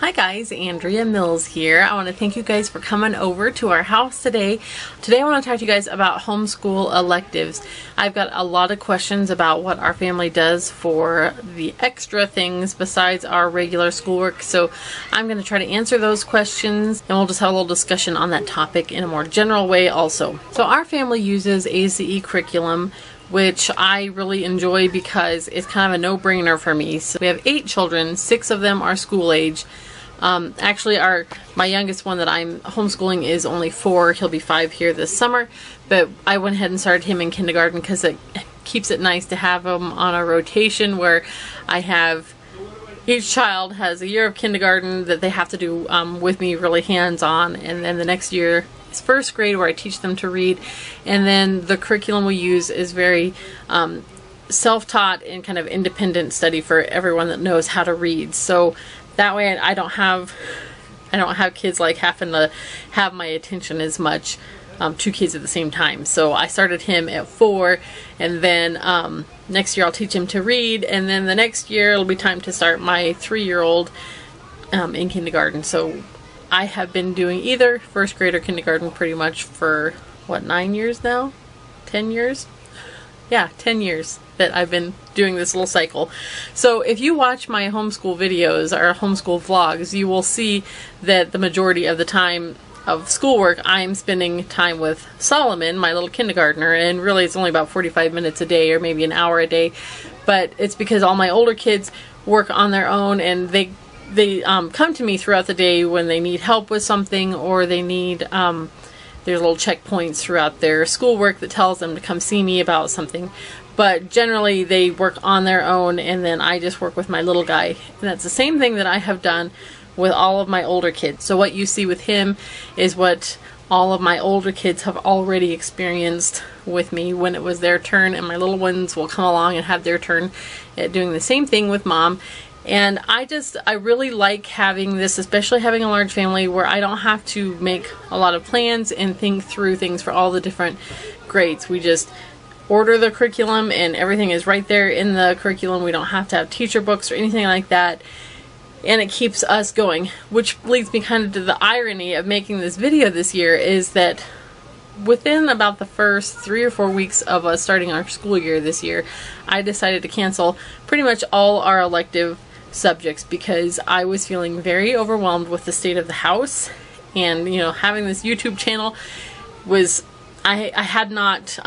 Hi guys, Andrea Mills here. I want to thank you guys for coming over to our house today. Today I want to talk to you guys about homeschool electives. I've got a lot of questions about what our family does for the extra things besides our regular schoolwork. So I'm going to try to answer those questions and we'll just have a little discussion on that topic in a more general way also. So our family uses ACE curriculum, which I really enjoy because it's kind of a no-brainer for me. So we have 8 children, 6 of them are school age. Actually my youngest one that I'm homeschooling is only 4. He'll be 5 here this summer, but I went ahead and started him in kindergarten because it keeps it nice to have him on a rotation where I have each child has a year of kindergarten that they have to do with me really hands-on, and then the next year is first grade where I teach them to read, and then the curriculum we use is very self-taught and kind of independent study for everyone that knows how to read. So that way I don't have kids like having to have my attention as much, 2 kids at the same time. So I started him at 4, and then next year I'll teach him to read, and then the next year it'll be time to start my 3-year-old in kindergarten. So I have been doing either first grade or kindergarten pretty much for, what, 9 years now? 10 years? Yeah, 10 years that I've been doing this little cycle. So if you watch my homeschool videos or homeschool vlogs, you will see that the majority of the time of schoolwork I'm spending time with Solomon, my little kindergartner, and really it's only about 45 minutes a day or maybe an hour a day, but it's because all my older kids work on their own, and they come to me throughout the day when they need help with something, or they need there's little checkpoints throughout their schoolwork that tells them to come see me about something. But generally they work on their own, and then I just work with my little guy. And that's the same thing that I have done with all of my older kids. So what you see with him is what all of my older kids have already experienced with me when it was their turn, and my little ones will come along and have their turn at doing the same thing with mom. And I really like having this, especially having a large family where I don't have to make a lot of plans and think through things for all the different grades. We just order the curriculum and everything is right there in the curriculum. We don't have to have teacher books or anything like that. And it keeps us going, which leads me kind of to the irony of making this video this year, is that within about the first 3 or 4 weeks of us starting our school year this year, I decided to cancel pretty much all our elective subjects because I was feeling very overwhelmed with the state of the house. And you know, having this YouTube channel was, I had not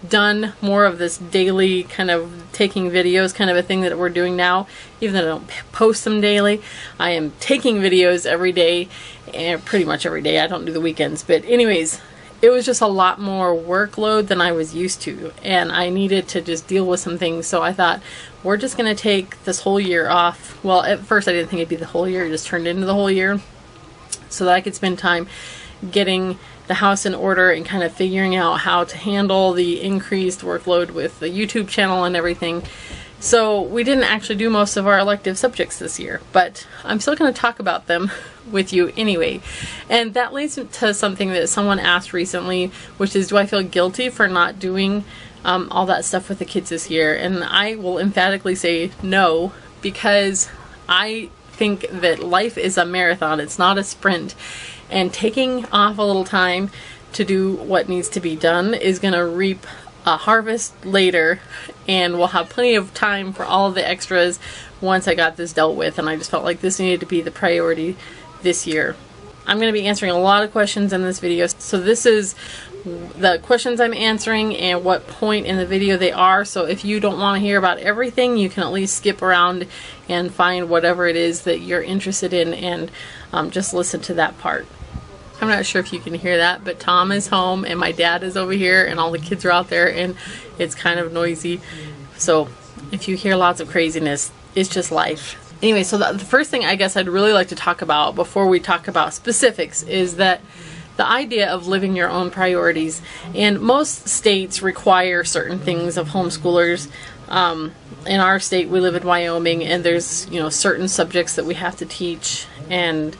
done more of this daily kind of taking videos kind of a thing that we're doing now. Even though I don't post them daily, I am taking videos every day, and pretty much every day. I don't do the weekends, but anyways, it was just a lot more workload than I was used to, and I needed to just deal with some things. So I thought, we're just going to take this whole year off. Well, at first I didn't think it'd be the whole year. It just turned into the whole year so that I could spend time getting the house in order and kind of figuring out how to handle the increased workload with the YouTube channel and everything. So we didn't actually do most of our elective subjects this year, but I'm still going to talk about them with you anyway. And that leads to something that someone asked recently, which is, do I feel guilty for not doing all that stuff with the kids this year? And I will emphatically say no, because I think that life is a marathon. It's not a sprint. And taking off a little time to do what needs to be done is going to reap a harvest later, and we'll have plenty of time for all of the extras once I got this dealt with. And I just felt like this needed to be the priority this year. I'm going to be answering a lot of questions in this video, so this is the questions I'm answering and what point in the video they are. So if you don't want to hear about everything, you can at least skip around and find whatever it is that you're interested in, and just listen to that part. I'm not sure if you can hear that, but Tom is home and my dad is over here and all the kids are out there, and it's kind of noisy. So if you hear lots of craziness, it's just life. Anyway, so the first thing I guess I'd really like to talk about before we talk about specifics is that the idea of living your own priorities. And most states require certain things of homeschoolers. In our state, we live in Wyoming, and there's, you know, certain subjects that we have to teach, and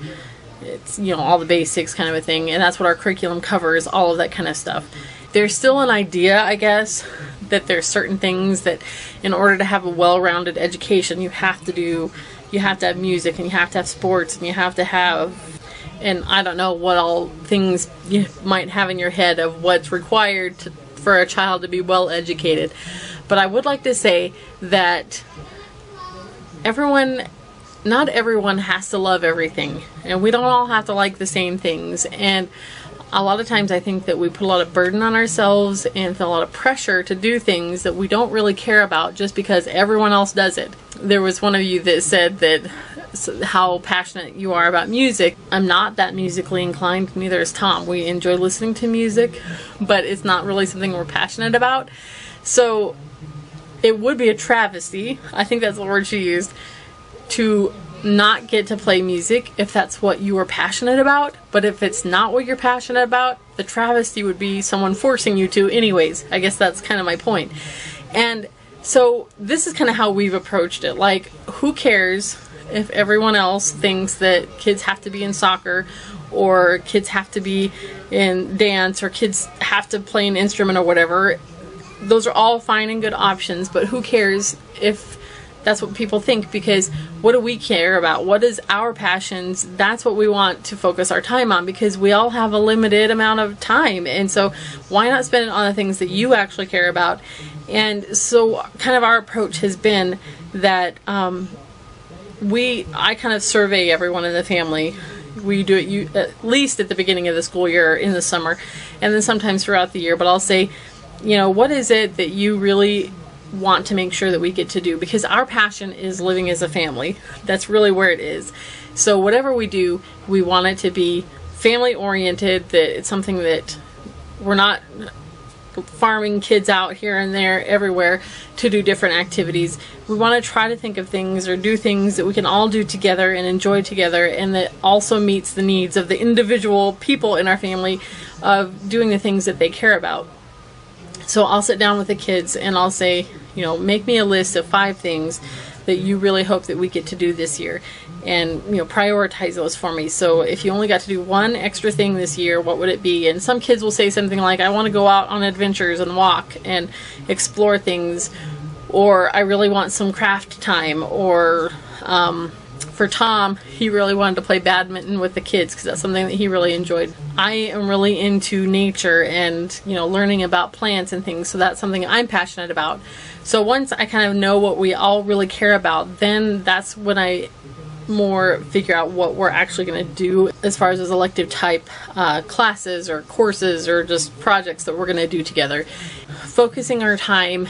it's, you know, all the basics kind of a thing, and that's what our curriculum covers, all of that kind of stuff. There's still an idea, I guess, that there's certain things that in order to have a well-rounded education you have to do. You have to have music, and you have to have sports, and you have to have, and I don't know what all things you might have in your head of what's required for a child to be well educated. But I would like to say that not everyone has to love everything, and we don't all have to like the same things. And a lot of times I think that we put a lot of burden on ourselves and feel a lot of pressure to do things that we don't really care about just because everyone else does it. There was one of you that said that how passionate you are about music. I'm not that musically inclined, neither is Tom. We enjoy listening to music, but it's not really something we're passionate about. So it would be a travesty, I think that's the word she used, to not get to play music if that's what you are passionate about. But if it's not what you're passionate about, the travesty would be someone forcing you to anyways. I guess that's kind of my point. And so this is kind of how we've approached it. Like, who cares if everyone else thinks that kids have to be in soccer, or kids have to be in dance, or kids have to play an instrument or whatever. Those are all fine and good options, but who cares if that's what people think, because what do we care about? What is our passions? That's what we want to focus our time on, because we all have a limited amount of time. And so why not spend it on the things that you actually care about? And so kind of our approach has been that I kind of survey everyone in the family. We do it at least at the beginning of the school year in the summer, and then sometimes throughout the year. But I'll say, what is it that you really want to make sure that we get to do? Because our passion is living as a family. That's really where it is. So whatever we do, we want it to be family oriented, that it's something that we're not farming kids out here and there everywhere to do different activities. We want to try to think of things or do things that we can all do together and enjoy together, and that also meets the needs of the individual people in our family of doing the things that they care about. So I'll sit down with the kids and I'll say, make me a list of 5 things that you really hope that we get to do this year, and prioritize those for me. So if you only got to do one extra thing this year, what would it be? And some kids will say something like, I want to go out on adventures and walk and explore things, or I really want some craft time, or for Tom, he really wanted to play badminton with the kids because that's something that he really enjoyed. I am really into nature and learning about plants and things, so that's something I'm passionate about. So once I kind of know what we all really care about, then that's when I more figure out what we're actually going to do as far as elective type classes or courses or just projects that we're going to do together. Focusing our time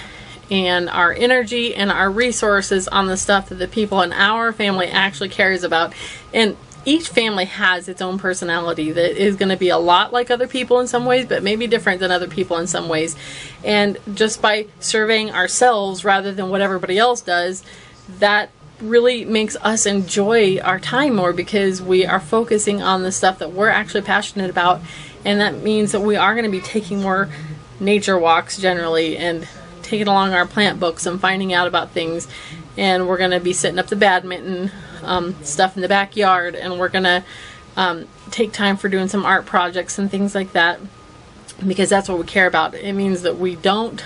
and our energy and our resources on the stuff that the people in our family actually cares about. And each family has its own personality that is going to be a lot like other people in some ways, but maybe different than other people in some ways. And just by surveying ourselves rather than what everybody else does, that really makes us enjoy our time more, because we are focusing on the stuff that we're actually passionate about. And that means that we are going to be taking more nature walks generally, and taking along our plant books and finding out about things. And we're going to be setting up the badminton stuff in the backyard, and we're going to take time for doing some art projects and things like that, because that's what we care about. It means that we don't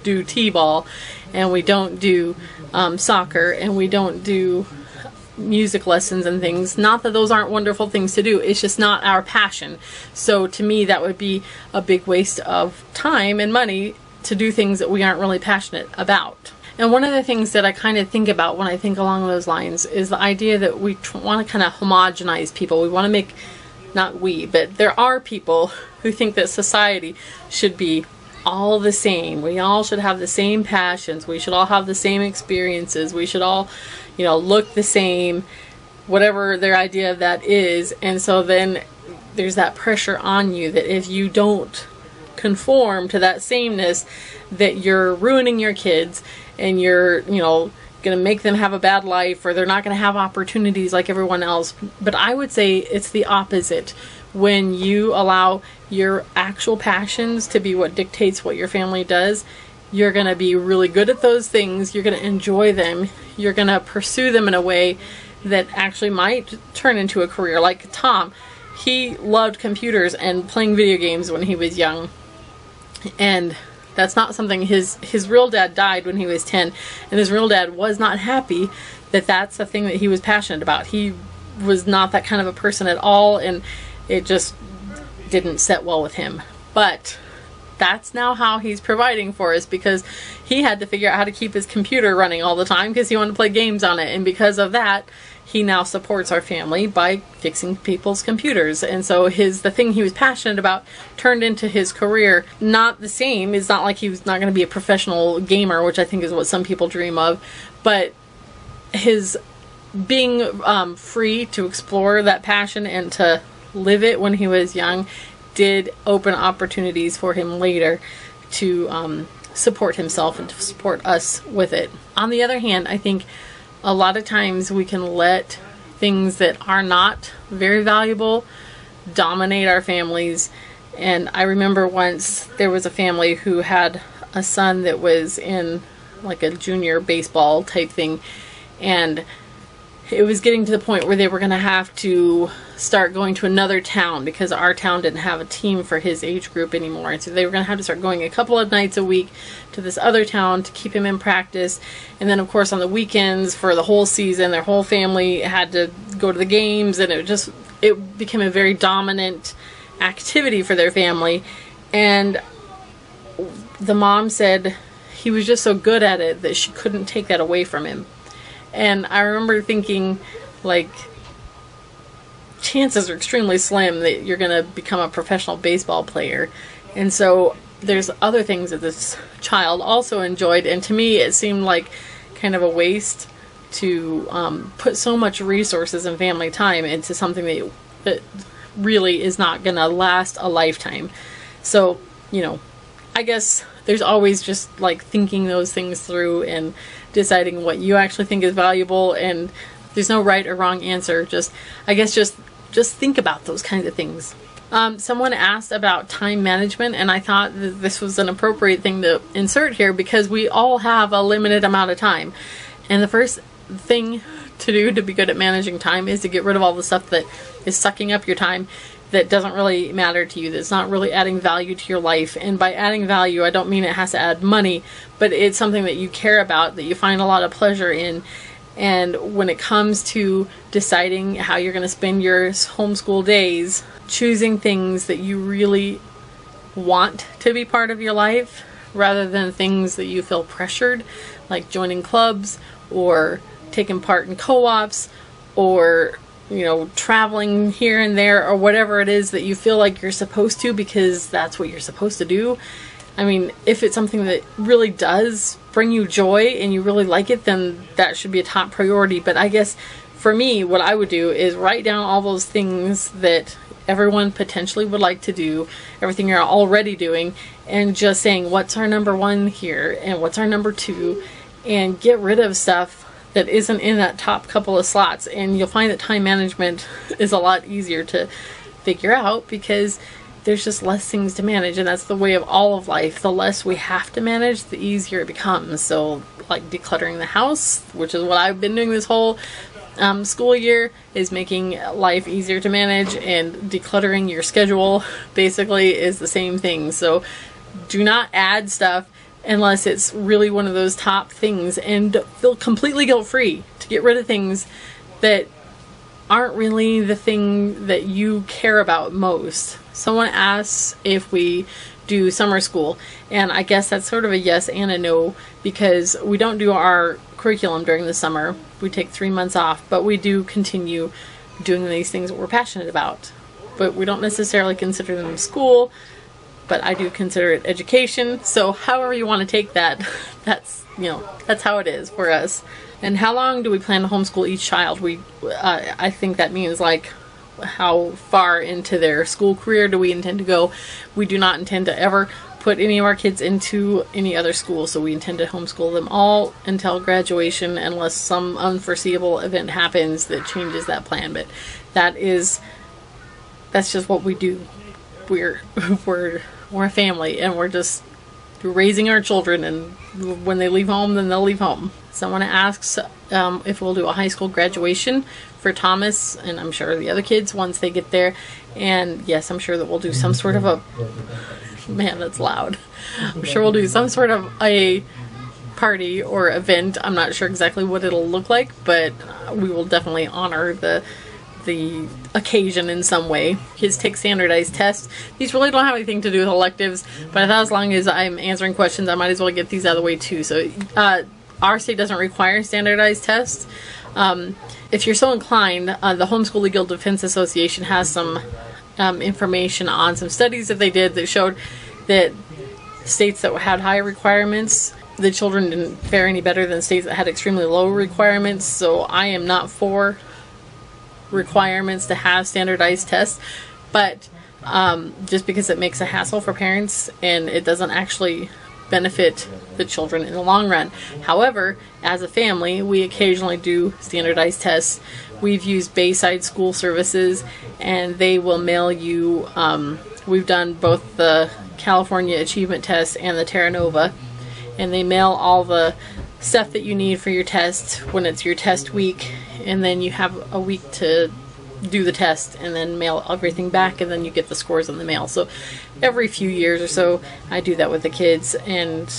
do t-ball, and we don't do soccer, and we don't do music lessons and things. Not that those aren't wonderful things to do, it's just not our passion. So to me, that would be a big waste of time and money to do things that we aren't really passionate about. And one of the things that I kind of think about when I think along those lines is the idea that we want to kind of homogenize people. We want to make, not we, but there are people who think that society should be all the same. We all should have the same passions. We should all have the same experiences. We should all, look the same, whatever their idea of that is. And so then there's that pressure on you that if you don't conform to that sameness, that you're ruining your kids, and you're going to make them have a bad life, or they're not going to have opportunities like everyone else. But I would say it's the opposite. When you allow your actual passions to be what dictates what your family does, you're going to be really good at those things. You're going to enjoy them. You're going to pursue them in a way that actually might turn into a career. Like Tom, he loved computers and playing video games when he was young. And That's not something his real dad died when he was 10, and his real dad was not happy that that's the thing that he was passionate about. He was not that kind of a person at all, and it just didn't set well with him. But that's now how he's providing for us, because he had to figure out how to keep his computer running all the time because he wanted to play games on it, and because of that he now supports our family by fixing people's computers. And so the thing he was passionate about turned into his career. Not the same, it's not like he was not going to be a professional gamer, which I think is what some people dream of, but his being free to explore that passion and to live it when he was young did open opportunities for him later to support himself and to support us with it. On the other hand, I think a lot of times we can let things that are not very valuable dominate our families. And I remember once there was a family who had a son that was in like a junior baseball type thing, and it was getting to the point where they were going to have to start going to another town because our town didn't have a team for his age group anymore. And so they were going to have to start going a couple of nights a week to this other town to keep him in practice. And then of course on the weekends for the whole season, their whole family had to go to the games, and it became a very dominant activity for their family. And the mom said he was just so good at it that she couldn't take that away from him. And I remember thinking, like, chances are extremely slim that you're going to become a professional baseball player. And so there's other things that this child also enjoyed, and to me it seemed like kind of a waste to put so much resources and family time into something that really is not going to last a lifetime. So, you know, I guess there's always just like thinking those things through and deciding what you actually think is valuable, and there's no right or wrong answer. I guess just think about those kinds of things. Someone asked about time management, and I thought that this was an appropriate thing to insert here because we all have a limited amount of time. And the first thing to do to be good at managing time is to get rid of all the stuff that is sucking up your time, that doesn't really matter to you, that's not really adding value to your life. And by adding value, I don't mean it has to add money, but it's something that you care about, that you find a lot of pleasure in. And when it comes to deciding how you're going to spend your homeschool days, choosing things that you really want to be part of your life rather than things that you feel pressured, like joining clubs or taking part in co-ops or, you know, traveling here and there or whatever it is that you feel like you're supposed to because that's what you're supposed to do. I mean, if it's something that really does bring you joy and you really like it, then that should be a top priority. But I guess for me, what I would do is write down all those things that everyone potentially would like to do, everything you're already doing, and just saying what's our number one here and what's our number two, and get rid of stuff that isn't in that top couple of slots. And you'll find that time management is a lot easier to figure out because there's just less things to manage, and that's the way of all of life. The less we have to manage, the easier it becomes. So like decluttering the house, which is what I've been doing this whole school year, is making life easier to manage, and decluttering your schedule basically is the same thing. So do not add stuff unless it's really one of those top things, and feel completely guilt-free to get rid of things that aren't really the thing that you care about most. Someone asks if we do summer school, and I guess that's sort of a yes and a no, because we don't do our curriculum during the summer. We take 3 months off, but we do continue doing these things that we're passionate about. But we don't necessarily consider them school, but I do consider it education. So however you want to take that, that's how it is for us. And how long do we plan to homeschool each child? I think that means like how far into their school career do we intend to go. We do not intend to ever put any of our kids into any other school, so we intend to homeschool them all until graduation unless some unforeseeable event happens that changes that plan. But that's just what we do. We're a family, and we're just raising our children, and when they leave home, then they'll leave home. Someone asks if we'll do a high school graduation for Thomas, and I'm sure the other kids once they get there. And yes, I'm sure that we'll do some sort of a, man, that's loud. I'm sure we'll do some sort of a party or event. I'm not sure exactly what it'll look like, but we will definitely honor the occasion in some way. Kids take standardized tests. These really don't have anything to do with electives, but I thought as long as I'm answering questions, I might as well get these out of the way too. So our state doesn't require standardized tests. If you're so inclined, the Homeschool Legal Defense Association has some information on some studies that they did that showed that states that had high requirements, the children didn't fare any better than states that had extremely low requirements. So I am not for requirements to have standardized tests, but just because it makes a hassle for parents and it doesn't actually benefit the children in the long run. However, as a family, we occasionally do standardized tests. We've used Bayside School Services, and they will mail you, we've done both the California Achievement Test and the Terra Nova, and they mail all the stuff that you need for your test when it's your test week, and then you have a week to do the test and then mail everything back, and then you get the scores in the mail. So every few years or so I do that with the kids, and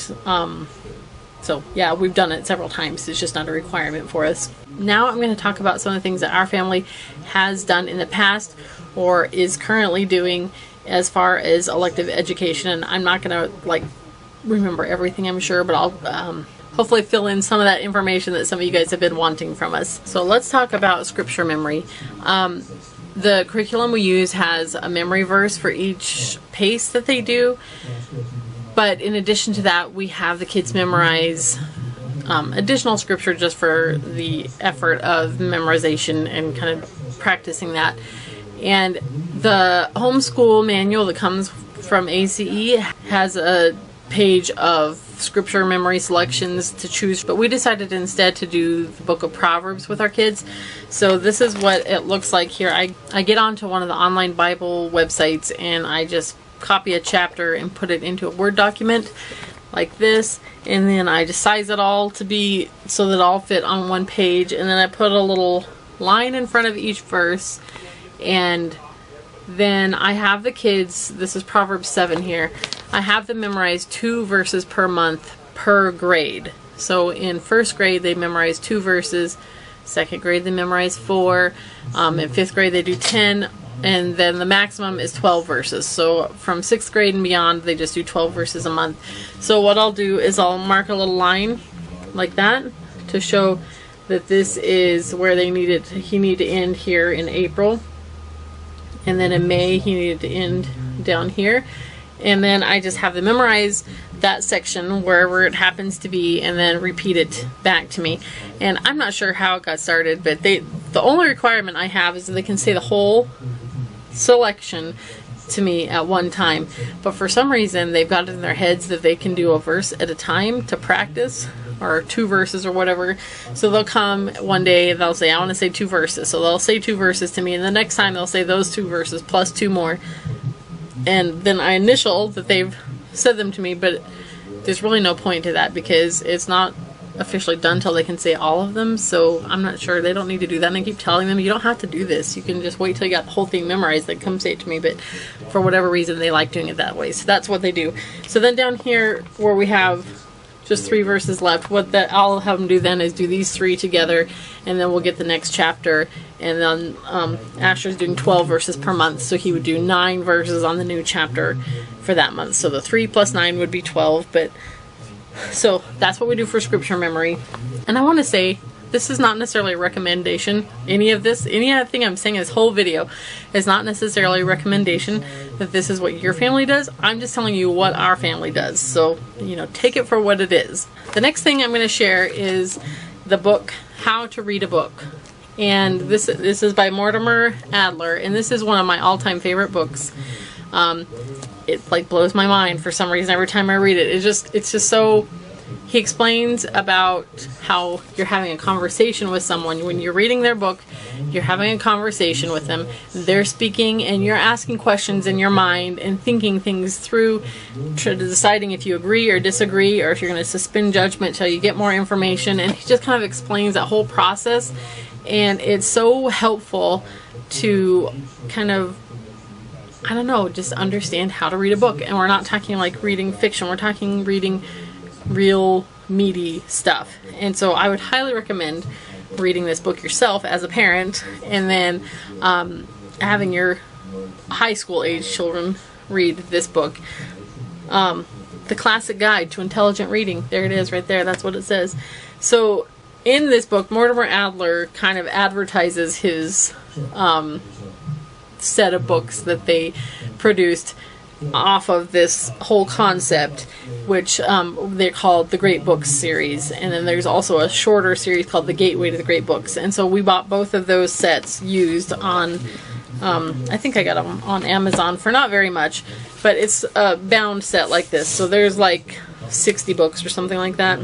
so yeah, we've done it several times. It's just not a requirement for us. Now I'm going to talk about some of the things that our family has done in the past or is currently doing as far as elective education. And I'm not going to like remember everything, I'm sure, but I'll hopefully fill in some of that information that some of you guys have been wanting from us. So let's talk about scripture memory. The curriculum we use has a memory verse for each PACE that they do, but in addition to that, we have the kids memorize additional scripture just for the effort of memorization and kind of practicing that. And the homeschool manual that comes from ACE has a page of scripture memory selections to choose, but we decided instead to do the book of Proverbs with our kids. So this is what it looks like here. I get onto one of the online Bible websites and I just copy a chapter and put it into a Word document like this, and then I just size it all to be so that it all fit on one page, and then I put a little line in front of each verse, and then I have the kids, this is Proverbs 7 here, I have them memorize 2 verses per month per grade. So in first grade they memorize 2 verses, second grade they memorize 4, in fifth grade they do 10, and then the maximum is 12 verses. So from 6th grade and beyond they just do 12 verses a month. So what I'll do is I'll mark a little line like that to show that this is where he needed to end here in April. And then in May he needed to end down here, and then I just have them memorize that section wherever it happens to be and then repeat it back to me. And I'm not sure how it got started, but the only requirement I have is that they can say the whole selection to me at one time, but for some reason they've got it in their heads that they can do a verse at a time to practice, or 2 verses or whatever. So they'll come one day and they'll say, I want to say 2 verses. So they'll say 2 verses to me, and the next time they'll say those 2 verses plus 2 more. And then I initial that they've said them to me, but there's really no point to that because it's not officially done till they can say all of them. So I'm not sure, they don't need to do that. And I keep telling them, you don't have to do this. You can just wait till you got the whole thing memorized, then come say it to me. But for whatever reason, they like doing it that way. So that's what they do. So then down here where we have just 3 verses left, what that I'll have them do then is do these 3 together, and then we'll get the next chapter. And then Asher's doing 12 verses per month, so he would do 9 verses on the new chapter for that month. So the 3 plus 9 would be 12. But so that's what we do for scripture memory. And I want to say, this is not necessarily a recommendation. Anything I'm saying in this whole video is not necessarily a recommendation that this is what your family does. I'm just telling you what our family does. So, you know, take it for what it is. The next thing I'm going to share is the book, How to Read a Book. And this is by Mortimer Adler, and this is one of my all-time favorite books. It like blows my mind for some reason every time I read it. It's just so. He explains about how you're having a conversation with someone. When you're reading their book, you're having a conversation with them. They're speaking and you're asking questions in your mind and thinking things through, deciding if you agree or disagree, or if you're going to suspend judgment till you get more information. And he just kind of explains that whole process. And it's so helpful to kind of I don't know, just understand how to read a book. And we're not talking like reading fiction, we're talking reading real meaty stuff. And so I would highly recommend reading this book yourself as a parent, and then having your high school age children read this book. The Classic Guide to Intelligent Reading. There it is right there. That's what it says. So in this book, Mortimer Adler kind of advertises his set of books that they produced off of this whole concept, which they're called the Great Books series. And then there's also a shorter series called the Gateway to the Great Books. And so we bought both of those sets used on, I think I got them on Amazon for not very much, but it's a bound set like this. So there's like 60 books or something like that.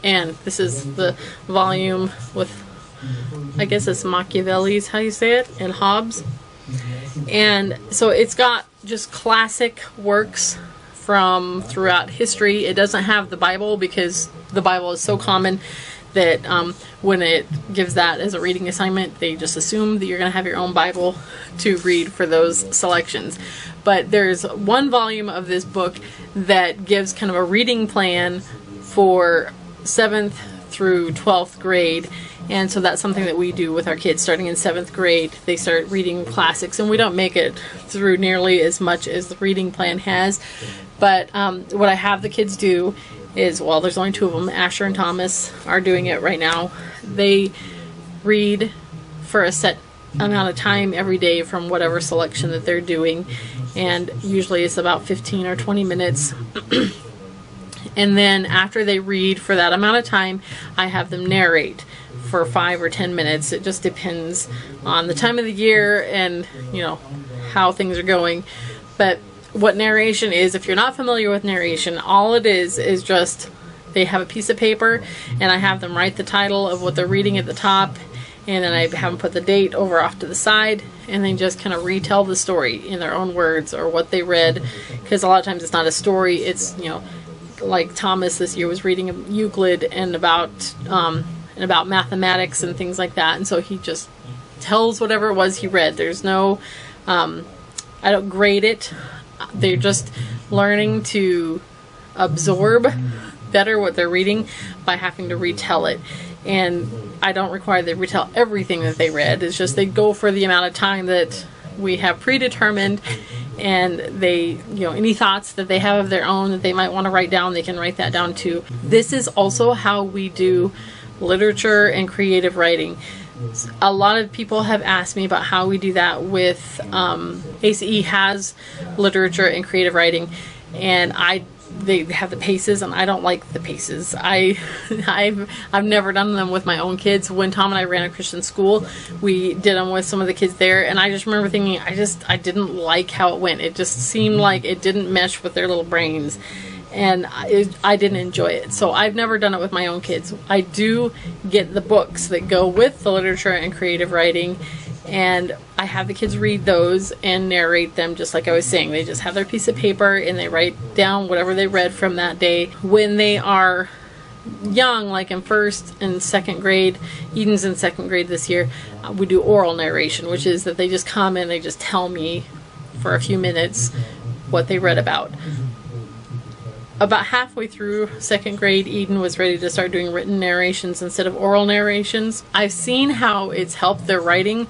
And this is the volume with, I guess it's Machiavelli's how you say it, and Hobbes. And so it's got just classic works from throughout history. It doesn't have the Bible because the Bible is so common that when it gives that as a reading assignment, they just assume that you're going to have your own Bible to read for those selections. But there's one volume of this book that gives kind of a reading plan for 7th through 12th grade. And so that's something that we do with our kids. Starting in 7th grade, they start reading classics, and we don't make it through nearly as much as the reading plan has. But what I have the kids do is, well, there's only 2 of them. Asher and Thomas are doing it right now. They read for a set amount of time every day from whatever selection that they're doing, and usually it's about 15 or 20 minutes. And then after they read for that amount of time, I have them narrate for 5 or 10 minutes. It just depends on the time of the year and, you know, how things are going. But what narration is, if you're not familiar with narration, all it is just they have a piece of paper, and I have them write the title of what they're reading at the top, and then I have them put the date over off to the side, and then just kind of retell the story in their own words or what they read. Because a lot of times it's not a story, it's, you know, like Thomas this year was reading Euclid and about mathematics and things like that, and so he just tells whatever it was he read. There's no, I don't grade it. They're just learning to absorb better what they're reading by having to retell it. And I don't require they retell everything that they read. It's just they go for the amount of time that we have predetermined, and they, you know, any thoughts that they have of their own that they might want to write down, they can write that down too. This is also how we do literature and creative writing. A lot of people have asked me about how we do that with ACE has literature and creative writing, and they have the paces, and I don't like the paces. I've never done them with my own kids. When Tom and I ran a Christian school, we did them with some of the kids there, and I just remember thinking I didn't like how it went. It just seemed like it didn't mesh with their little brains, and I didn't enjoy it. So I've never done it with my own kids. I do get the books that go with the literature and creative writing, and I have the kids read those and narrate them just like I was saying. They just have their piece of paper and they write down whatever they read from that day. When they are young, like in 1st and 2nd grade, Eden's in 2nd grade this year, we do oral narration, which is that they just come and they just tell me for a few minutes what they read about. About halfway through 2nd grade, Eden was ready to start doing written narrations instead of oral narrations. I've seen how it's helped their writing.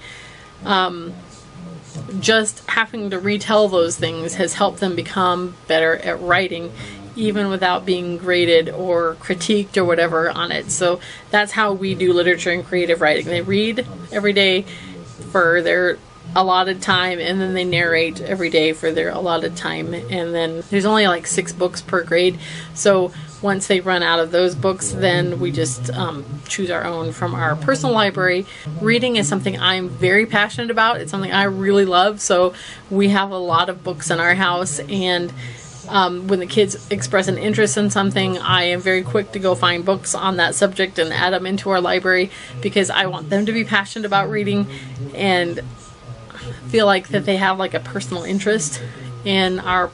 Just having to retell those things has helped them become better at writing, even without being graded or critiqued or whatever on it. So that's how we do literature and creative writing. They read every day for their allotted time, and then they narrate every day for their allotted time. And then there's only like 6 books per grade, so once they run out of those books, then we just choose our own from our personal library. Reading is something I'm very passionate about. It's something I really love, so we have a lot of books in our house, and when the kids express an interest in something, I am very quick to go find books on that subject and add them into our library, because I want them to be passionate about reading and feel like that they have like a personal interest in our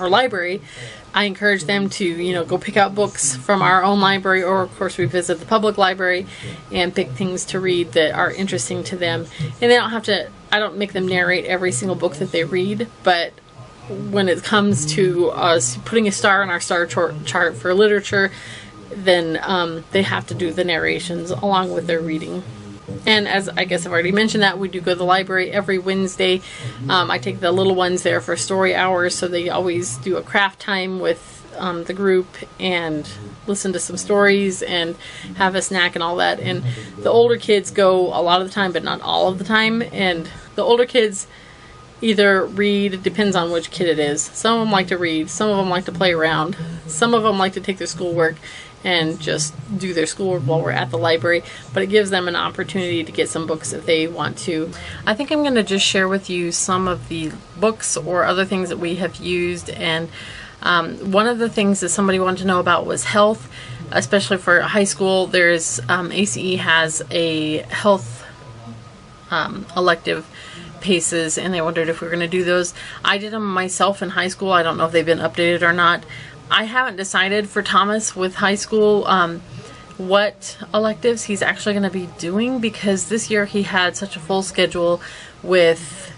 library. I encourage them to, you know, go pick out books from our own library, or of course we visit the public library and pick things to read that are interesting to them. And they don't have to, I don't make them narrate every single book that they read, but when it comes to us putting a star on our star chart for literature, then they have to do the narrations along with their reading. And as I guess I've already mentioned that, we do go to the library every Wednesday. I take the little ones there for story hours, so they always do a craft time with the group and listen to some stories and have a snack and all that. And the older kids go a lot of the time, but not all of the time. And the older kids either read, it depends on which kid it is. Some of them like to read, some of them like to play around, some of them like to take their schoolwork and just do their schoolwork while we're at the library, but it gives them an opportunity to get some books if they want to. I think I'm going to just share with you some of the books or other things that we have used. And one of the things that somebody wanted to know about was health, especially for high school. There's ACE has a health elective PACEs, and they wondered if we were going to do those. I did them myself in high school. I don't know if they've been updated or not. I haven't decided for Thomas with high school what electives he's actually going to be doing, because this year he had such a full schedule with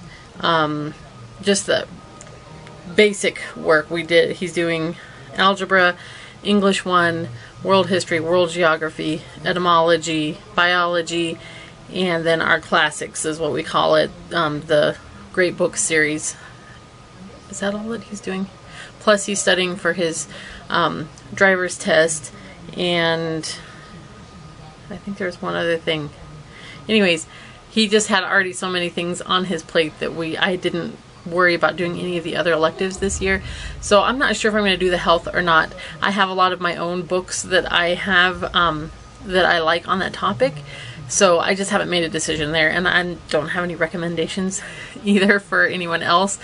just the basic work we did. He's doing algebra, English 1, world history, world geography, etymology, biology, and then our classics is what we call it, the great book series. Is that all that he's doing? Plus he's studying for his driver's test, and I think there's one other thing. Anyways, he just had already so many things on his plate that I didn't worry about doing any of the other electives this year. So I'm not sure if I'm going to do the health or not. I have a lot of my own books that I have that I like on that topic. So I just haven't made a decision there, and I don't have any recommendations either for anyone else.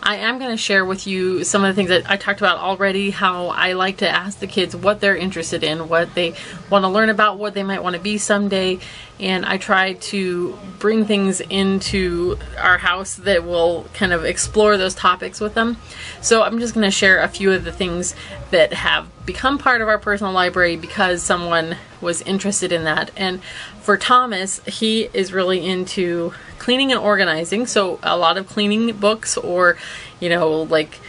I am going to share with you some of the things that I talked about already, how I like to ask the kids what they're interested in, what they want to learn about, what they might want to be someday, and I try to bring things into our house that will kind of explore those topics with them. So I'm just going to share a few of the things that have become part of our personal library because someone was interested in that. And for Thomas, he is really into cleaning and organizing, so a lot of cleaning books, or you know, like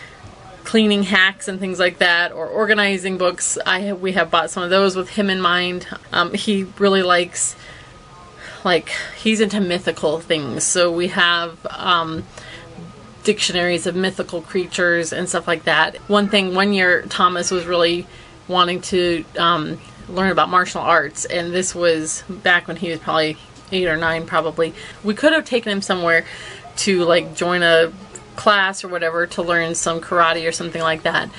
cleaning hacks and things like that, or organizing books. We have bought some of those with him in mind. He really likes, like, he's into mythical things, so we have dictionaries of mythical creatures and stuff like that. One year Thomas was really wanting to learn about martial arts, and this was back when he was probably 8 or 9 probably. We could have taken him somewhere to like join a class or whatever to learn some karate or something like that,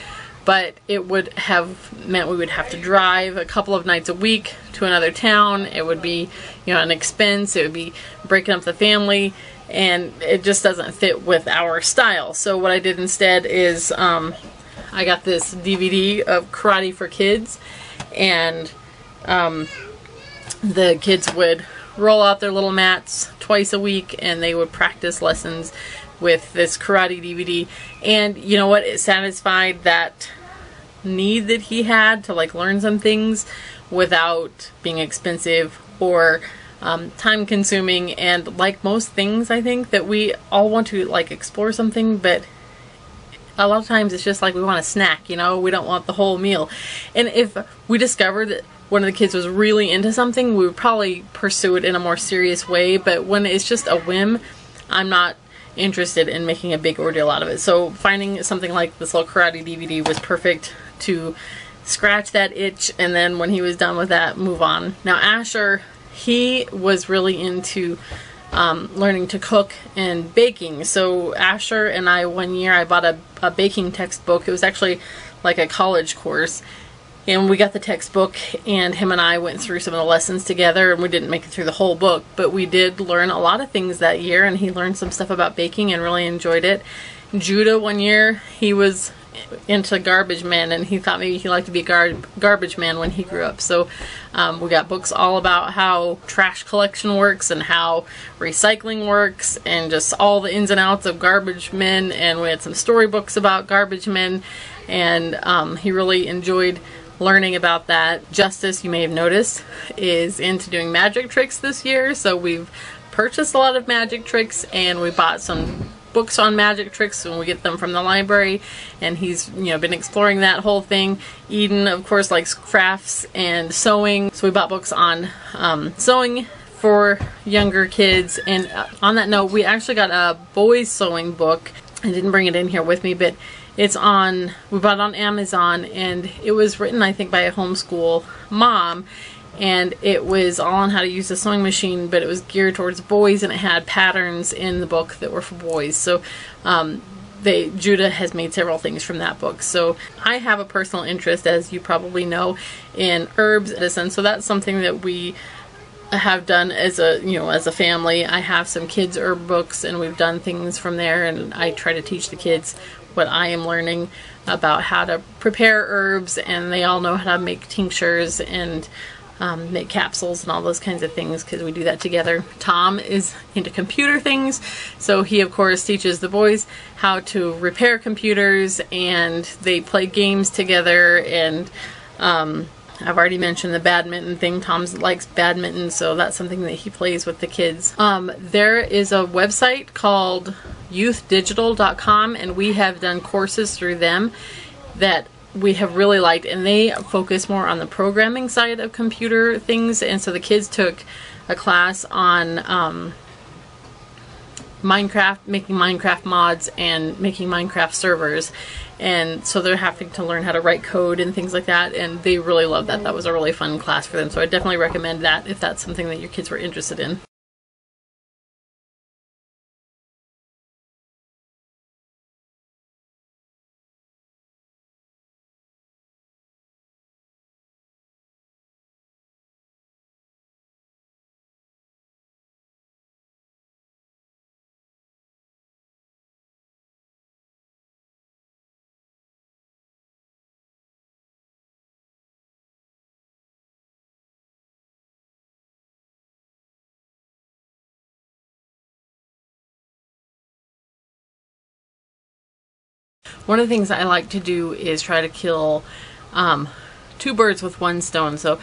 but it would have meant we would have to drive a couple of nights a week to another town. It would be, you know, an expense. It would be breaking up the family, and it just doesn't fit with our style. So what I did instead is I got this DVD of Karate for Kids, and the kids would roll out their little mats twice a week, and they would practice lessons with this karate DVD. And you know what? It satisfied that need that he had to like learn some things without being expensive or time consuming. And like most things, I think that we all want to like explore something, but a lot of times it's just like we want a snack, you know, we don't want the whole meal. And if we discovered that one of the kids was really into something, we would probably pursue it in a more serious way. But when it's just a whim, I'm not interested in making a big ordeal out of it. So finding something like this little karate DVD was perfect to scratch that itch, and then when he was done with that, move on. Now Asher, he was really into learning to cook and baking. So Asher and I, one year, I bought a baking textbook. It was actually like a college course. And we got the textbook, and him and I went through some of the lessons together, and we didn't make it through the whole book, but we did learn a lot of things that year, and he learned some stuff about baking and really enjoyed it. Judah, one year, he was into garbage men, and he thought maybe he'd like to be a garbage man when he grew up. So we got books all about how trash collection works and how recycling works and just all the ins and outs of garbage men, and we had some storybooks about garbage men, and he really enjoyed learning about that. Justice, you may have noticed, is into doing magic tricks this year, so we've purchased a lot of magic tricks, and we bought some books on magic tricks when we get them from the library, and he's been exploring that whole thing. Eden, of course, likes crafts and sewing, so we bought books on sewing for younger kids. And on that note, we actually got a boys sewing book. I didn't bring it in here with me, but we bought it on Amazon, and it was written, I think, by a homeschool mom, and it was all on how to use a sewing machine, but it was geared towards boys, and it had patterns in the book that were for boys. So Judah has made several things from that book. So I have a personal interest, as you probably know, in herbs and so that's something that we have done as a family. I have some kids herb books, and we've done things from there, and I try to teach the kids what I am learning about how to prepare herbs, and they all know how to make tinctures and make capsules and all those kinds of things, because we do that together. Tom is into computer things, so he of course teaches the boys how to repair computers, and they play games together. And I've already mentioned the badminton thing. Tom likes badminton, so that's something that he plays with the kids. There is a website called youthdigital.com, and we have done courses through them that we have really liked, and they focus more on the programming side of computer things. And so the kids took a class on Minecraft, making Minecraft mods and making Minecraft servers, and so they're having to learn how to write code and things like that, and they really loved that. That was a really fun class for them, so I definitely recommend that if that's something that your kids were interested in. One of the things I like to do is try to kill two birds with one stone. So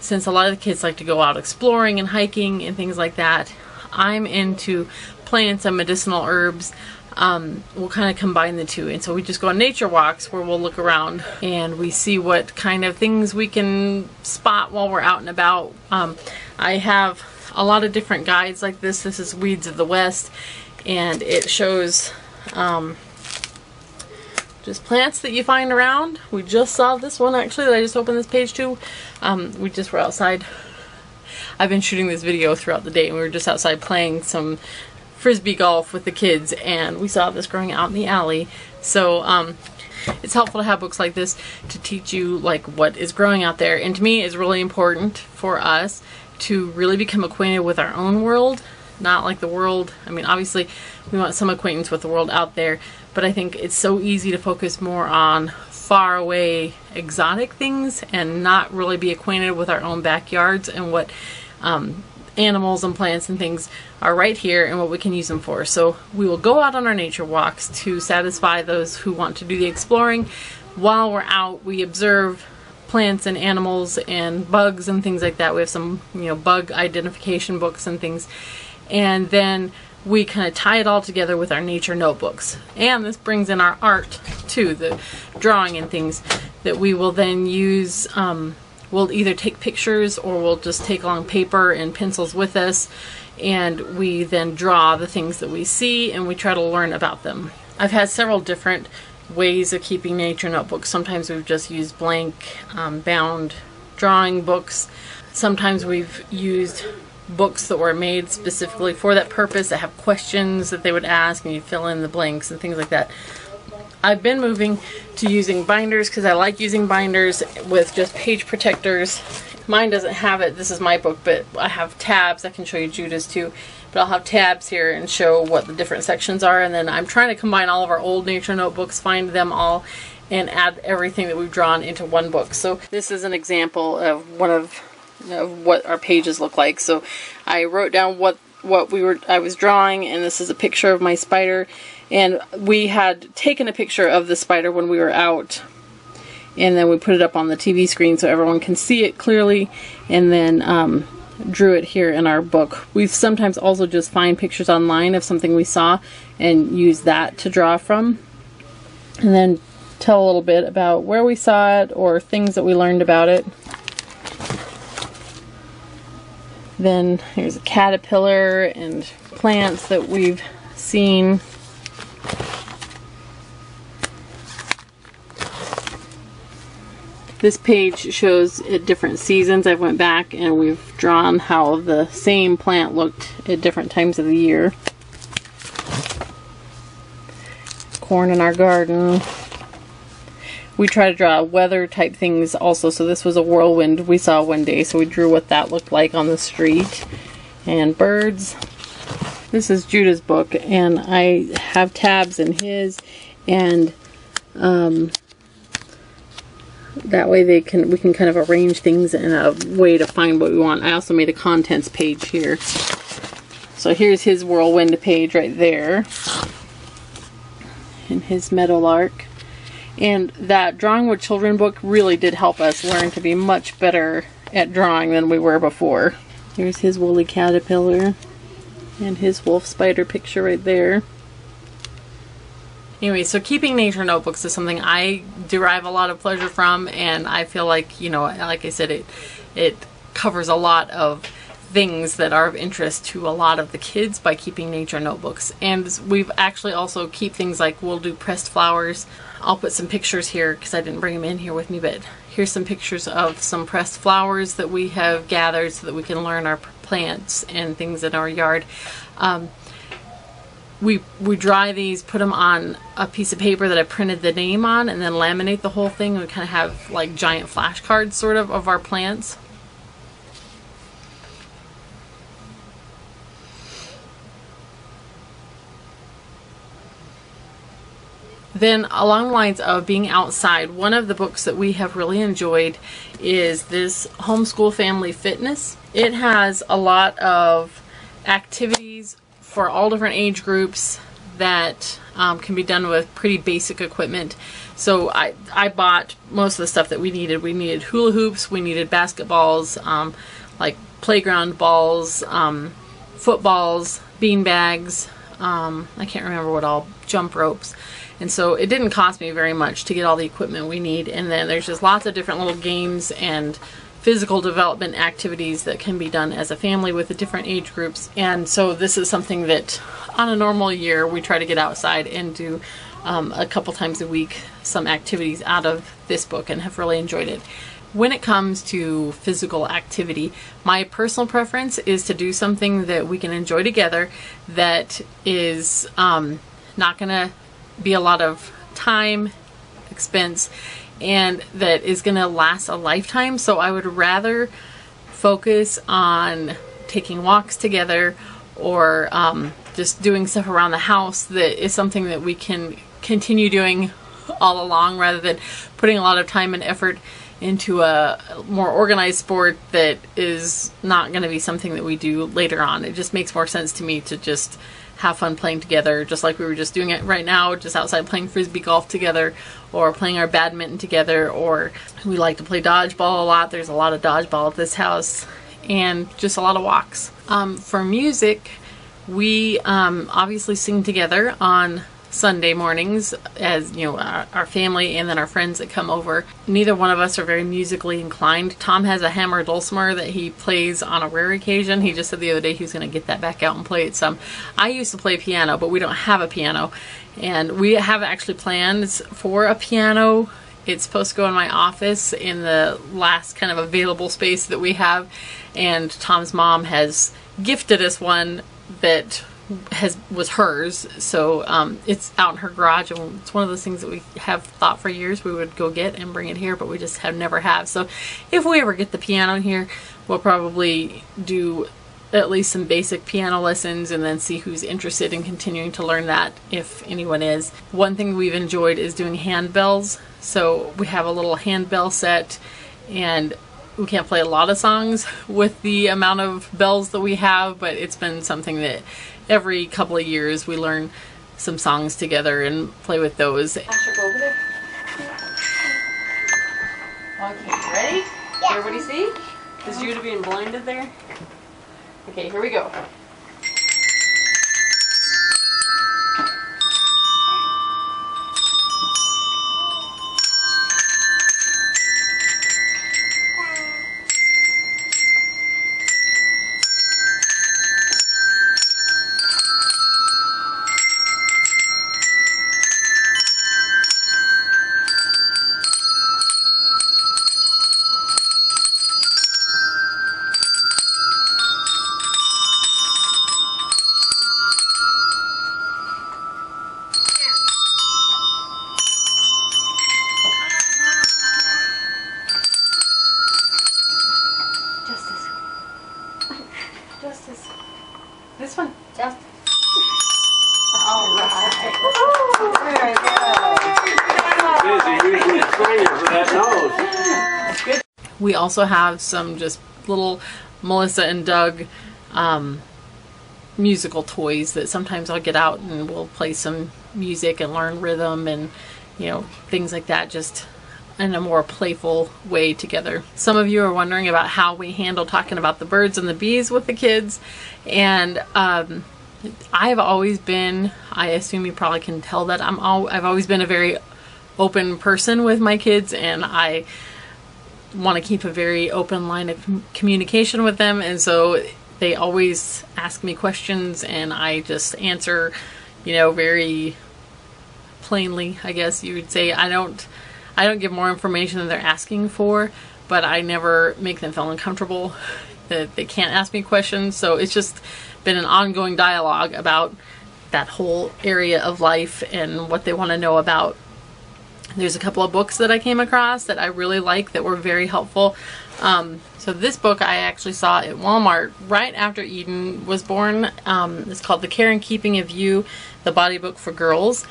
since a lot of the kids like to go out exploring and hiking and things like that, I'm into plants and medicinal herbs. We'll kind of combine the two, and so we just go on nature walks where we'll look around and we see what kind of things we can spot while we're out and about. I have a lot of different guides like this. This is Weeds of the West, and it shows just plants that you find around. We just saw this one actually that I just opened this page to. We just were outside. I've been shooting this video throughout the day, and we were just outside playing some frisbee golf with the kids, and we saw this growing out in the alley. So it's helpful to have books like this to teach you like what is growing out there. And to me, it's really important for us to really become acquainted with our own world, not like the world. I mean, obviously we want some acquaintance with the world out there, but I think it's so easy to focus more on far away exotic things and not really be acquainted with our own backyards and what animals and plants and things are right here and what we can use them for. So we will go out on our nature walks to satisfy those who want to do the exploring. While we're out, we observe plants and animals and bugs and things like that. We have some bug identification books and things, and then we kind of tie it all together with our nature notebooks. And this brings in our art too, the drawing and things that we will then use. We'll either take pictures or we'll just take along paper and pencils with us, and we then draw the things that we see and we try to learn about them. I've had several different ways of keeping nature notebooks. Sometimes we've just used blank bound drawing books. Sometimes we've used books that were made specifically for that purpose that have questions that they would ask, and you fill in the blanks and things like that. I've been moving to using binders because I like using binders with just page protectors. Mine doesn't have it. This is my book, but I have tabs. I can show you Judah's too. But I'll have tabs here and show what the different sections are. And then I'm trying to combine all of our old nature notebooks, find them all, and add everything that we've drawn into one book. So this is an example of one of what our pages look like. So I wrote down what I was drawing, and this is a picture of my spider, and we had taken a picture of the spider when we were out, and then we put it up on the TV screen so everyone can see it clearly, and then drew it here in our book. We sometimes also just find pictures online of something we saw and use that to draw from, and then tell a little bit about where we saw it or things that we learned about it. Then here's a caterpillar and plants that we've seen. This page shows at different seasons. I went back and we've drawn how the same plant looked at different times of the year. Corn in our garden. We try to draw weather type things also, so this was a whirlwind we saw one day, so we drew what that looked like on the street. And birds. This is Judah's book, and I have tabs in his, and that way we can kind of arrange things in a way to find what we want. I also made a contents page here. So here's his whirlwind page right there, and his meadowlark. And that Drawing with Children book really did help us learn to be much better at drawing than we were before. Here's his woolly caterpillar and his wolf spider picture right there. Anyway, so keeping nature notebooks is something I derive a lot of pleasure from, and I feel like, you know, like I said, it covers a lot of things that are of interest to a lot of the kids by keeping nature notebooks. And we've actually also keep things like, we'll do pressed flowers. I'll put some pictures here because I didn't bring them in here with me, but here's some pictures of some pressed flowers that we have gathered so that we can learn our plants and things in our yard. We dry these, put them on a piece of paper that I printed the name on, and then laminate the whole thing. We kind of have like giant flashcards sort of our plants. Then along the lines of being outside, one of the books that we have really enjoyed is this Homeschool Family Fitness. It has a lot of activities for all different age groups that can be done with pretty basic equipment. So I bought most of the stuff that we needed. We needed hula hoops, we needed basketballs, like playground balls, footballs, bean bags, I can't remember what all, jump ropes. And so it didn't cost me very much to get all the equipment we need. And then there's just lots of different little games and physical development activities that can be done as a family with the different age groups. And so this is something that on a normal year we try to get outside and do a couple times a week some activities out of this book, and have really enjoyed it. When it comes to physical activity, my personal preference is to do something that we can enjoy together, that is not going to be a lot of time, expense, and that is going to last a lifetime. So I would rather focus on taking walks together, or just doing stuff around the house that is something that we can continue doing all along, rather than putting a lot of time and effort into a more organized sport that is not going to be something that we do later on. It just makes more sense to me to just have fun playing together, just like we were just doing it right now, just outside playing frisbee golf together, or playing our badminton together, or we like to play dodgeball a lot. There's a lot of dodgeball at this house, and just a lot of walks. For music, we obviously sing together on Sunday mornings, as you know, our family and then our friends that come over. Neither one of us are very musically inclined. Tom has a hammer dulcimer that he plays on a rare occasion. He just said the other day he was going to get that back out and play it some. I used to play piano, but we don't have a piano, and we have actually plans for a piano. It's supposed to go in my office in the last kind of available space that we have, and Tom's mom has gifted us one that was hers, so it's out in her garage, and it's one of those things that we have thought for years we would go get and bring it here, but we just never have. So if we ever get the piano here, we'll probably do at least some basic piano lessons and then see who's interested in continuing to learn that, if anyone is. One thing we've enjoyed is doing handbells. So we have a little handbell set, and we can't play a lot of songs with the amount of bells that we have, but it's been something that every couple of years we learn some songs together and play with those. Asher, go over there. Okay, ready? Yeah. Everybody see? Is Judah being blinded there? Okay, here we go. Justice. This one. Justice. All right. Very good. We also have some just little Melissa and Doug musical toys that sometimes I'll get out and we'll play some music and learn rhythm and, you know, things like that, just in a more playful way together. Some of you are wondering about how we handle talking about the birds and the bees with the kids, and I've always been, I assume you probably can tell that I've always been a very open person with my kids, and I want to keep a very open line of communication with them, and so they always ask me questions and I just answer, you know, very plainly, I guess you would say. I don't give more information than they're asking for, but I never make them feel uncomfortable that they can't ask me questions. So it's just been an ongoing dialogue about that whole area of life and what they want to know about. There's a couple of books that I came across that I really like that were very helpful. So this book I actually saw at Walmart right after Eden was born. It's called The Care and Keeping of You, the Body Book for Girls.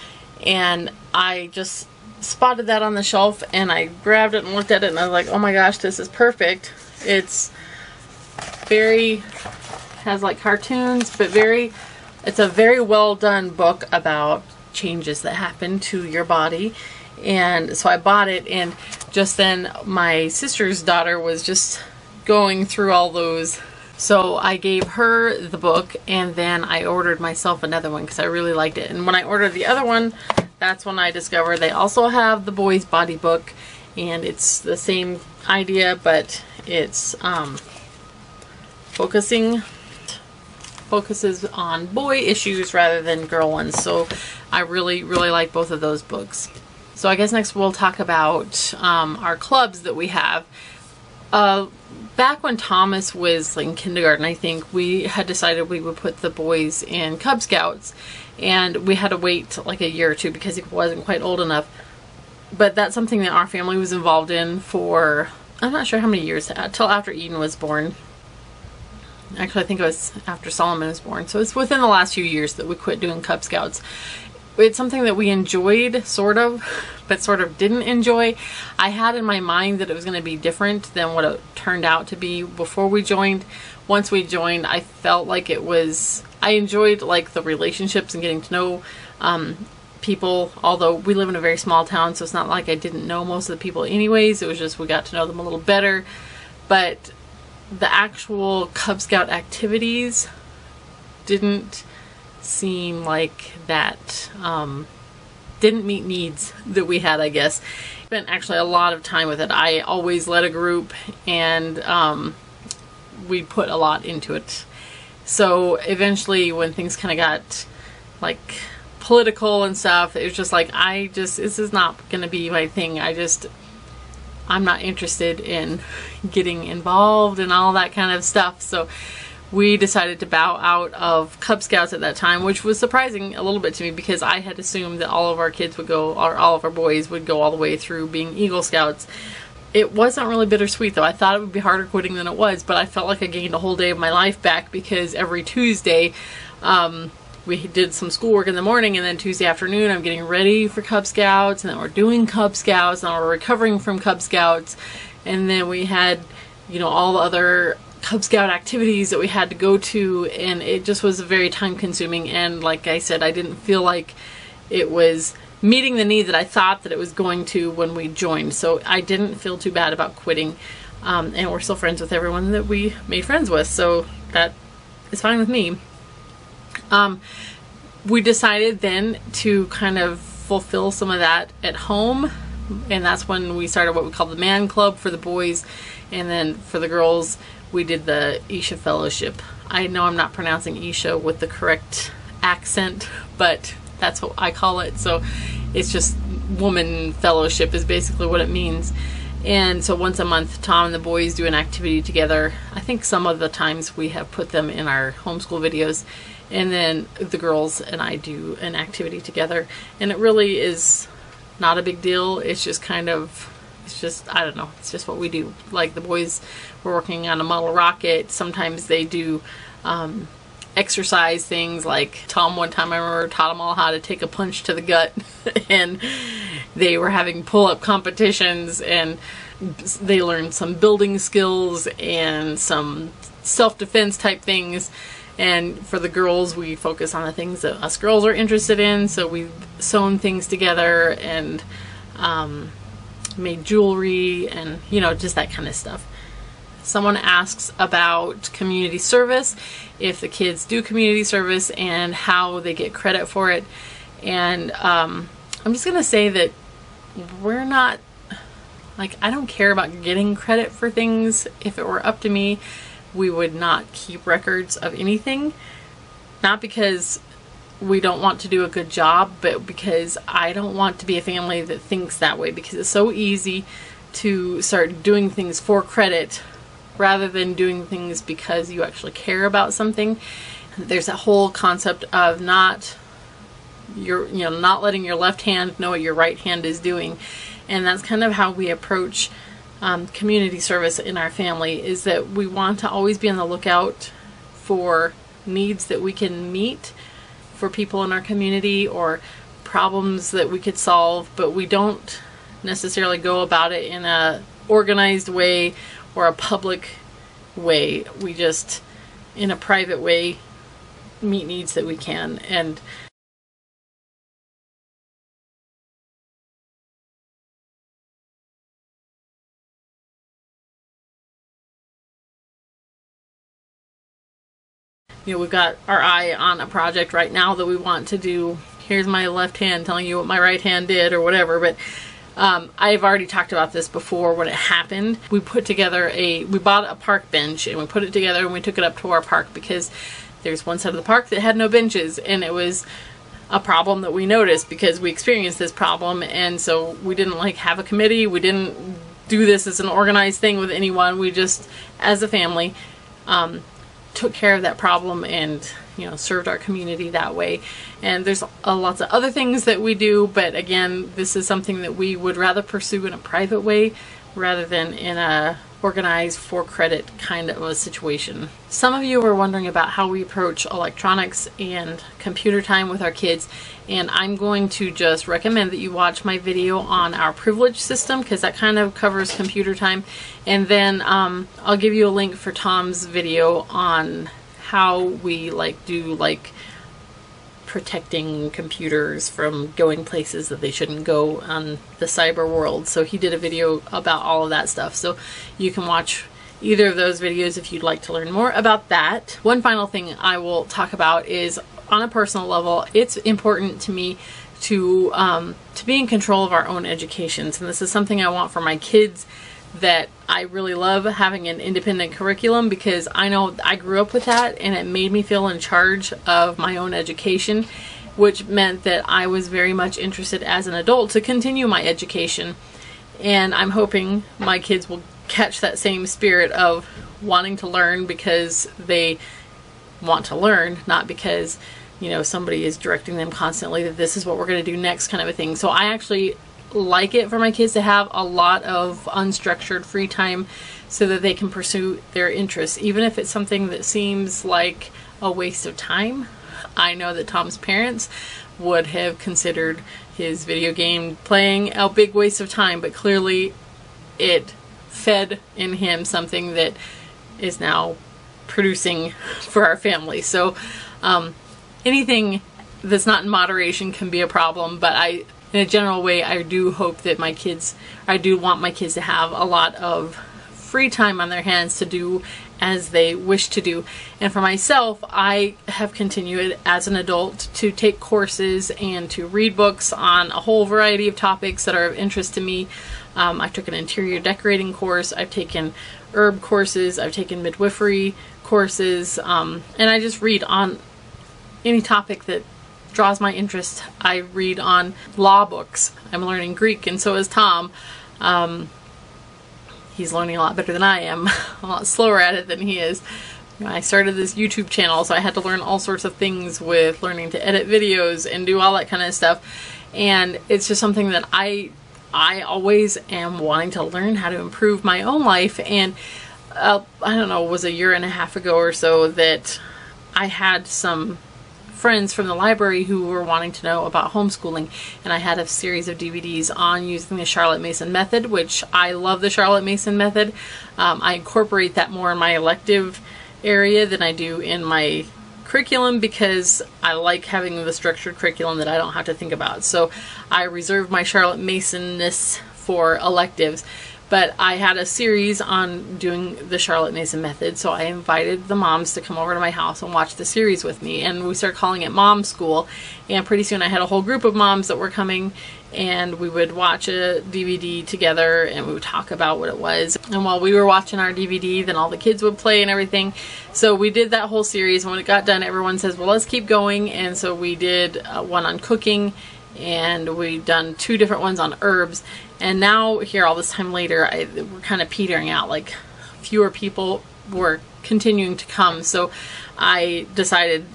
And I just spotted that on the shelf and I grabbed it and looked at it and I was like, oh my gosh, this is perfect. It's has like cartoons, but it's a very well done book about changes that happen to your body. And so I bought it, and just then my sister's daughter was just going through all those. So I gave her the book, and then I ordered myself another one because I really liked it. And when I ordered the other one, that's when I discovered they also have the boys' body book, and it's the same idea, but it's focuses on boy issues rather than girl ones. So I really like both of those books. So I guess next we'll talk about our clubs that we have. Back when Thomas was in kindergarten, I think, we had decided we would put the boys in Cub Scouts, and we had to wait like a year or two because he wasn't quite old enough. But that's something that our family was involved in for, I'm not sure how many years, until after Eden was born. Actually, I think it was after Solomon was born. So it's within the last few years that we quit doing Cub Scouts. It's something that we enjoyed, sort of, but sort of didn't enjoy. I had in my mind that it was going to be different than what it turned out to be before we joined. Once we joined, I felt like I enjoyed like the relationships and getting to know people, although we live in a very small town, so it's not like I didn't know most of the people anyways. It was just we got to know them a little better. But the actual Cub Scout activities didn't seem like that, didn't meet needs that we had, I guess. Spent actually a lot of time with it. I always led a group, and we put a lot into it. So eventually when things kind of got like political and stuff, it was just like, this is not gonna be my thing. I'm not interested in getting involved and all that kind of stuff. So we decided to bow out of Cub Scouts at that time, which was surprising a little bit to me because I had assumed that all of our kids would go, or all of our boys would go all the way through being Eagle Scouts. it wasn't really bittersweet though. I thought it would be harder quitting than it was, but I felt like I gained a whole day of my life back, because every Tuesday we did some schoolwork in the morning, and then Tuesday afternoon I'm getting ready for Cub Scouts, and then we're doing Cub Scouts, and then we're recovering from Cub Scouts, and then we had, you know, all the other Cub Scout activities that we had to go to, and it just was very time consuming. And like I said, I didn't feel like it was meeting the need that I thought that it was going to when we joined. So I didn't feel too bad about quitting, and we're still friends with everyone that we made friends with, so that is fine with me. We decided then to kind of fulfill some of that at home, and that's when we started what we call the Man Club for the boys, and then for the girls we did the Isha Fellowship. I know I'm not pronouncing Isha with the correct accent, but that's what I call it. So it's just woman fellowship is basically what it means. And so once a month, Tom and the boys do an activity together. I think some of the times we have put them in our homeschool videos, and then the girls and I do an activity together. And it really is not a big deal. It's just kind of, it's just, I don't know, it's just what we do. Like the boys were working on a model rocket. Sometimes they do exercise things, like Tom one time I remember taught them all how to take a punch to the gut and they were having pull-up competitions, and they learned some building skills and some self-defense type things. And for the girls, we focus on the things that us girls are interested in, so we've sewn things together and made jewelry and, you know, just that kind of stuff. Someone asks about community service, if the kids do community service and how they get credit for it. And I'm just gonna say that we're not, like, I don't care about getting credit for things. If it were up to me, we would not keep records of anything. Not because we don't want to do a good job, but because I don't want to be a family that thinks that way, because it's so easy to start doing things for credit rather than doing things because you actually care about something. There's a whole concept of not letting your left hand know what your right hand is doing. And that's kind of how we approach community service in our family, is that we want to always be on the lookout for needs that we can meet for people in our community, or problems that we could solve, but we don't necessarily go about it in a organized way or a public way. We just, in a private way, meet needs that we can. And you know, we've got our eye on a project right now that we want to do. Here's my left hand telling you what my right hand did, or whatever. But I've already talked about this before when it happened. We put together we bought a park bench, and we put it together and we took it up to our park, because there's one side of the park that had no benches, and it was a problem that we noticed because we experienced this problem. And so we didn't like have a committee. We didn't do this as an organized thing with anyone. We just, as a family, took care of that problem and, you know, served our community that way. And there's lots of other things that we do, but again, this is something that we would rather pursue in a private way rather than in a organized for credit kind of a situation. Some of you were wondering about how we approach electronics and computer time with our kids, and I'm going to just recommend that you watch my video on our privilege system, because that kind of covers computer time. And then I'll give you a link for Tom's video on how we do protecting computers from going places that they shouldn't go on the cyber world. So he did a video about all of that stuff. So you can watch either of those videos if you'd like to learn more about that. One final thing I will talk about is, on a personal level, it's important to me to be in control of our own educations. And this is something I want for my kids, that I really love having an independent curriculum, because I know I grew up with that and it made me feel in charge of my own education, which meant that I was very much interested as an adult to continue my education. And I'm hoping my kids will catch that same spirit of wanting to learn because they want to learn, not because, you know, somebody is directing them constantly that this is what we're going to do next, kind of a thing. So I actually like it for my kids to have a lot of unstructured free time so that they can pursue their interests, even if it's something that seems like a waste of time. I know that Tom's parents would have considered his video game playing a big waste of time, but clearly it fed in him something that is now producing for our family. So anything that's not in moderation can be a problem, but in a general way, I do hope that I do want my kids to have a lot of free time on their hands to do as they wish to do. And for myself, I have continued as an adult to take courses and to read books on a whole variety of topics that are of interest to me. I took an interior decorating course, I've taken herb courses, I've taken midwifery courses, and I just read on any topic that draws my interest. I read on law books. I'm learning Greek, and so is Tom. He's learning a lot better than I am. I'm a lot slower at it than he is. I started this YouTube channel, so I had to learn all sorts of things with learning to edit videos and do all that kind of stuff. And it's just something that I always am wanting to learn how to improve my own life. And I don't know, it was a year and a half ago or so that I had some friends from the library who were wanting to know about homeschooling, and I had a series of DVDs on using the Charlotte Mason method, which I love the Charlotte Mason method. I incorporate that more in my elective area than I do in my curriculum because I like having the structured curriculum that I don't have to think about. So I reserve my Charlotte Mason-ness for electives. But I had a series on doing the Charlotte Mason method, so I invited the moms to come over to my house and watch the series with me, and we started calling it Mom School. And pretty soon I had a whole group of moms that were coming, and we would watch a DVD together and we would talk about what it was. And while we were watching our DVD, then all the kids would play and everything. So we did that whole series, and when it got done, everyone says, well, let's keep going. And so we did one on cooking, and we've done 2 different ones on herbs. And now here all this time later, we're kind of petering out, like fewer people were continuing to come. So I decided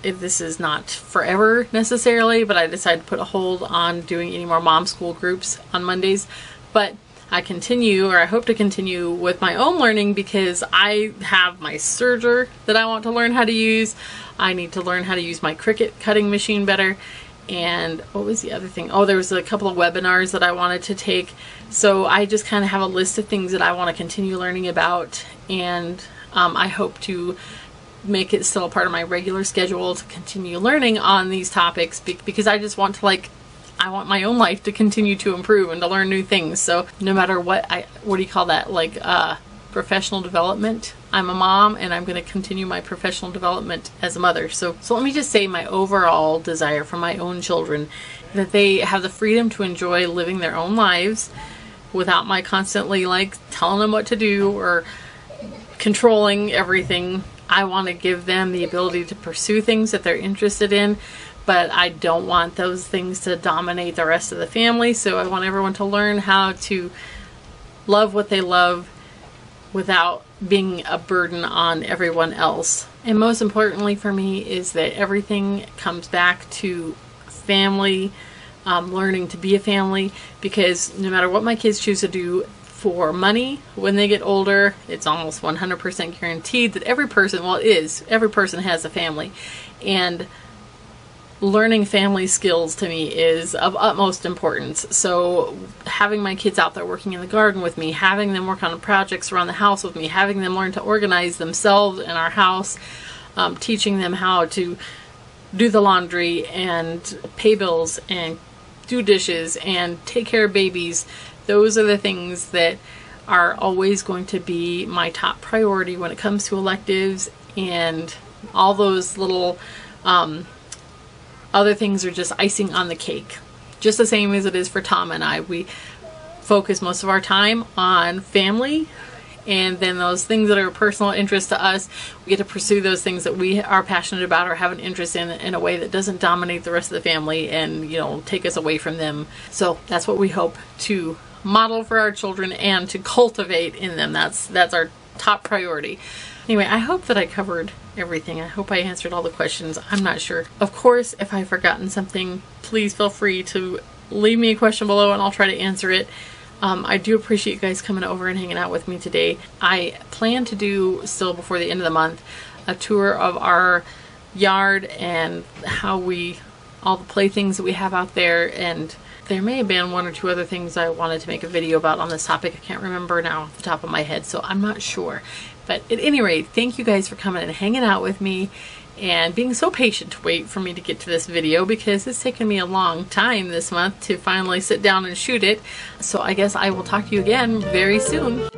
this is not forever necessarily, but I decided to put a hold on doing any more mom school groups on Mondays. But I hope to continue with my own learning because I have my serger that I want to learn how to use. I need to learn how to use my Cricut cutting machine better. And what was the other thing? Oh, there was a couple of webinars that I wanted to take. So I just kind of have a list of things that I want to continue learning about. And I hope to make it still a part of my regular schedule to continue learning on these topics because I just want to I want my own life to continue to improve and to learn new things. So no matter what do you call that? Professional development. I'm a mom and I'm going to continue my professional development as a mother. So let me just say my overall desire for my own children, that they have the freedom to enjoy living their own lives without my constantly telling them what to do or controlling everything. I want to give them the ability to pursue things that they're interested in, but I don't want those things to dominate the rest of the family. So I want everyone to learn how to love what they love without being a burden on everyone else. And most importantly for me is that everything comes back to family, learning to be a family, because no matter what my kids choose to do for money when they get older, it's almost 100% guaranteed that every person has a family. And learning family skills to me is of utmost importance. So having my kids out there working in the garden with me, having them work on projects around the house with me, having them learn to organize themselves in our house, teaching them how to do the laundry and pay bills and do dishes and take care of babies. Those are the things that are always going to be my top priority when it comes to electives, and all those little other things are just icing on the cake. Just the same as it is for Tom and I. We focus most of our time on family, and then those things that are of personal interest to us, we get to pursue those things that we are passionate about or have an interest in a way that doesn't dominate the rest of the family and, take us away from them. So that's what we hope to model for our children and to cultivate in them. That's our top priority. Anyway, I hope that I covered everything. I hope I answered all the questions. I'm not sure. Of course, if I've forgotten something, please feel free to leave me a question below and I'll try to answer it. I do appreciate you guys coming over and hanging out with me today. I plan to do, still before the end of the month, a tour of our yard and how all the playthings that we have out there, and there may have been one or two other things I wanted to make a video about on this topic. I can't remember now off the top of my head, so I'm not sure. But at any rate, thank you guys for coming and hanging out with me and being so patient to wait for me to get to this video, because it's taken me a long time this month to finally sit down and shoot it. So I guess I will talk to you again very soon.